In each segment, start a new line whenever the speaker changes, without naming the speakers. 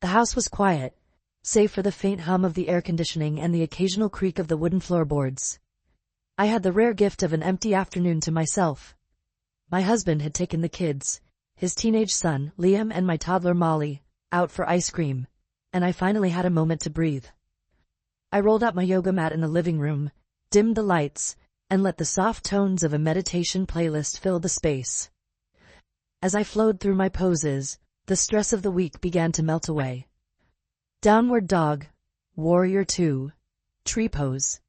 The house was quiet, save for the faint hum of the air conditioning and the occasional creak of the wooden floorboards. I had the rare gift of an empty afternoon to myself. My husband had taken the kids, his teenage son, Liam, and my toddler Molly, out for ice cream, and I finally had a moment to breathe. I rolled out my yoga mat in the living room, dimmed the lights, and let the soft tones of a meditation playlist fill the space. As I flowed through my poses, the stress of the week began to melt away. Downward dog, warrior 2, tree pose.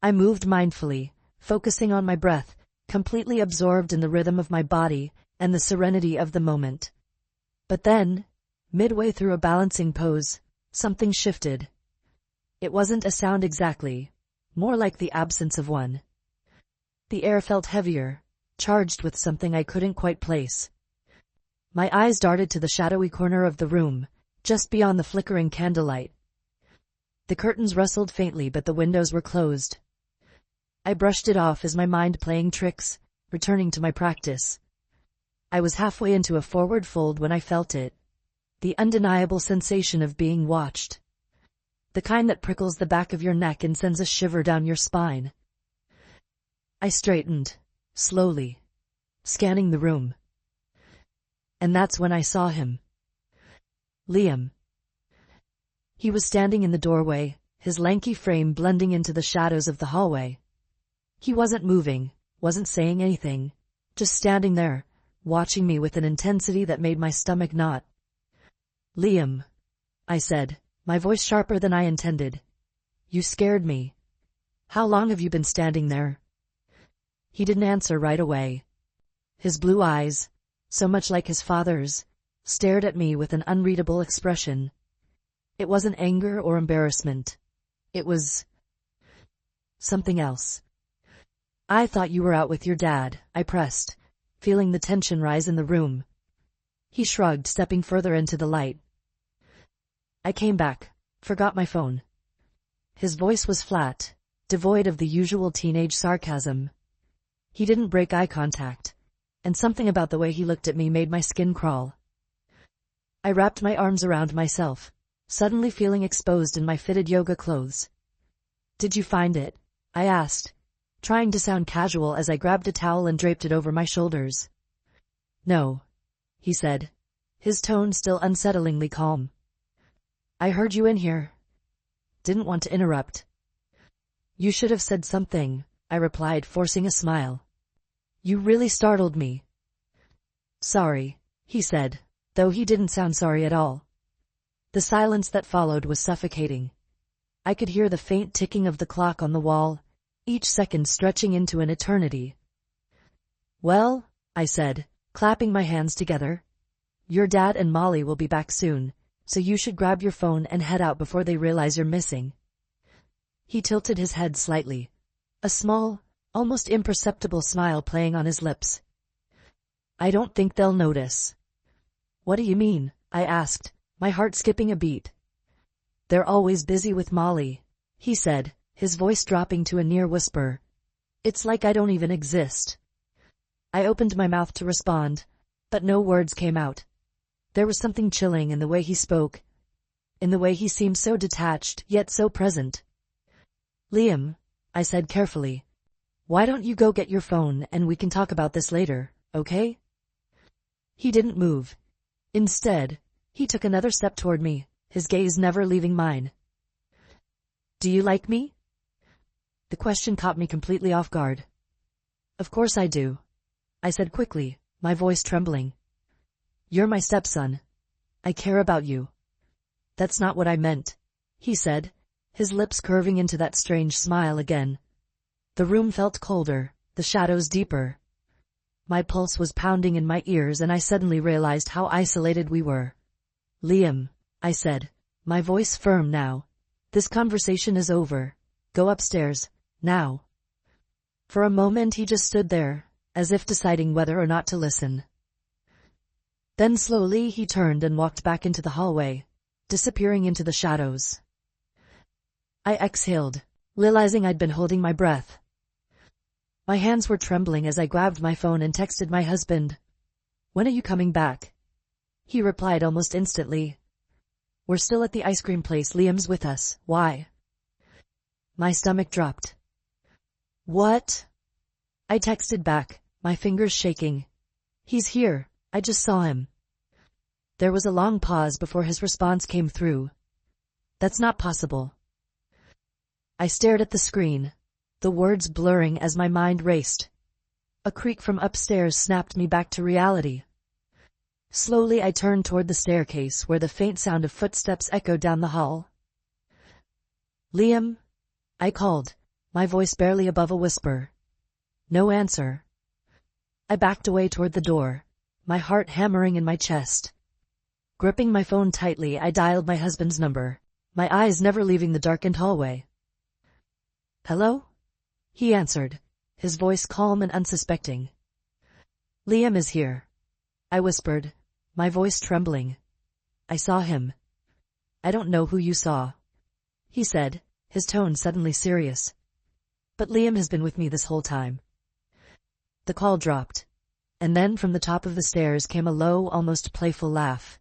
I moved mindfully, focusing on my breath, completely absorbed in the rhythm of my body and the serenity of the moment. But then, midway through a balancing pose, something shifted. It wasn't a sound exactly, more like the absence of one. The air felt heavier, charged with something I couldn't quite place. My eyes darted to the shadowy corner of the room, just beyond the flickering candlelight. The curtains rustled faintly, but the windows were closed. I brushed it off as my mind playing tricks, returning to my practice. I was halfway into a forward fold when I felt it. The undeniable sensation of being watched. The kind that prickles the back of your neck and sends a shiver down your spine. I straightened, slowly, scanning the room. And that's when I saw him. Liam. He was standing in the doorway, his lanky frame blending into the shadows of the hallway. He wasn't moving, wasn't saying anything, just standing there, watching me with an intensity that made my stomach knot. Liam, I said, my voice sharper than I intended. You scared me. How long have you been standing there? He didn't answer right away. His blue eyes, so much like his father's, stared at me with an unreadable expression. It wasn't anger or embarrassment. It was something else. I thought you were out with your dad, I pressed, feeling the tension rise in the room. He shrugged, stepping further into the light. I came back, forgot my phone. His voice was flat, devoid of the usual teenage sarcasm. He didn't break eye contact, and something about the way he looked at me made my skin crawl. I wrapped my arms around myself, suddenly feeling exposed in my fitted yoga clothes. Did you find it? I asked, trying to sound casual as I grabbed a towel and draped it over my shoulders. No, he said, his tone still unsettlingly calm. I heard you in here. Didn't want to interrupt. You should have said something, I replied, forcing a smile. You really startled me. Sorry, he said, though he didn't sound sorry at all. The silence that followed was suffocating. I could hear the faint ticking of the clock on the wall, each second stretching into an eternity. Well, I said, clapping my hands together, your dad and Molly will be back soon, so you should grab your phone and head out before they realize you're missing. He tilted his head slightly, a small, almost imperceptible smile playing on his lips. I don't think they'll notice. What do you mean? I asked, my heart skipping a beat. They're always busy with Molly, he said, his voice dropping to a near whisper. It's like I don't even exist. I opened my mouth to respond, but no words came out. There was something chilling in the way he spoke, in the way he seemed so detached, yet so present. Liam, I said carefully, why don't you go get your phone and we can talk about this later, okay? He didn't move. Instead, he took another step toward me, his gaze never leaving mine. Do you like me? The question caught me completely off guard. Of course I do, I said quickly, my voice trembling. You're my stepson. I care about you. That's not what I meant, he said, his lips curving into that strange smile again. The room felt colder, the shadows deeper. My pulse was pounding in my ears and I suddenly realized how isolated we were. Liam, I said, my voice firm now. This conversation is over. Go upstairs, now. For a moment he just stood there, as if deciding whether or not to listen. Then slowly he turned and walked back into the hallway, disappearing into the shadows. I exhaled, realizing I'd been holding my breath. My hands were trembling as I grabbed my phone and texted my husband. When are you coming back? He replied almost instantly, We're still at the ice cream place. Liam's with us. Why? My stomach dropped. What? I texted back, my fingers shaking. He's here. I just saw him. There was a long pause before his response came through. That's not possible. I stared at the screen, the words blurring as my mind raced. A creak from upstairs snapped me back to reality. Slowly I turned toward the staircase where the faint sound of footsteps echoed down the hall. Liam? I called, my voice barely above a whisper. No answer. I backed away toward the door, my heart hammering in my chest. Gripping my phone tightly, I dialed my husband's number, my eyes never leaving the darkened hallway. Hello? He answered, his voice calm and unsuspecting. Liam is here, I whispered, my voice trembling. I saw him. I don't know who you saw, he said, his tone suddenly serious. But Liam has been with me this whole time. The call dropped, and then from the top of the stairs came a low, almost playful laugh.